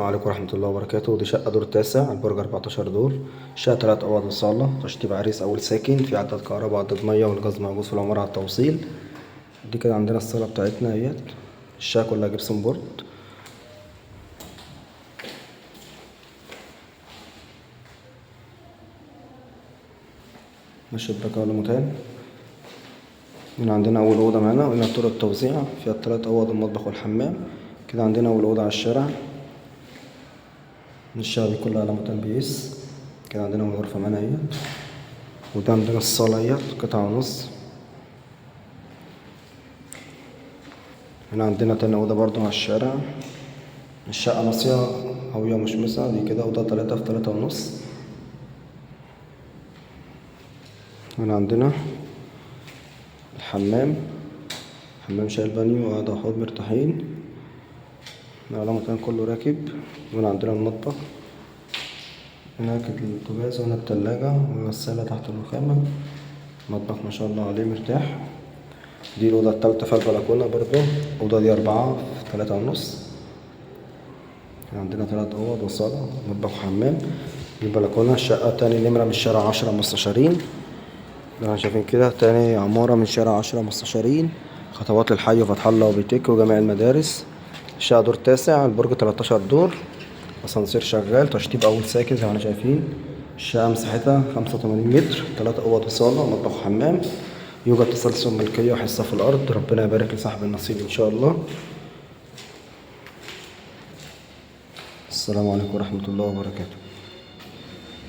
السلام عليكم ورحمة الله وبركاته. دي شقة دور تاسع، البرج 14 دور. الشقة 3 أوض وصالة، تشطيب عريس أول ساكن، في عداد كهرباء وعداد مية، والغاز موجود في العمارة على التوصيل. دي كده عندنا الصالة بتاعتنا اهيت. الشقة كلها جبسون بورد. الشباك أول متان. هنا عندنا أول أوضة معانا، وهنا طرق التوزيع فيها 3 أوض المطبخ والحمام. كده عندنا أول أوضة على الشارع. الشقة دي كلها على متان بيس. كده عندنا أول غرفة معانا اهيت. وده عندنا الصالة اهيت، قطعة ونص. هنا عندنا تاني أوضة برضو على الشارع. الشقة ناصية هاوية مشمسة. دي كده أوضة 3 في 3 ونص. هنا عندنا الحمام، حمام شايل بانيو وقعدة وحوض مرتاحين. على مكان كله راكب. هنا عندنا المطبخ، هناك البوتاجاز، وهنا التلاجة والغسالة تحت الرخامة. مطبخ ما شاء الله عليه مرتاح. دي الأوضة التالتة في البلكونة برضو. الأوضة دي 4 في 3 ونص. عندنا 3 أوض وصالة، مطبخ وحمام. البلكونة. الشقة تاني نمرة من شارع 10 مستشارين. زي ما شايفين كده، تاني عمارة من شارع 10 مستشارين. خطوات للحي وفتح الله وبيتك وجميع المدارس. الشقة دور تاسع، البرج 13 دور. أسانسير شغال، تشطيب أول ساكن زي ما احنا شايفين. الشقة مساحتها 85 متر، 3 أوض وصالة، مطبخ وحمام. يوجد تسلسل ملكية وحصة في الأرض. ربنا يبارك لصاحب النصيب إن شاء الله. السلام عليكم ورحمة الله وبركاته.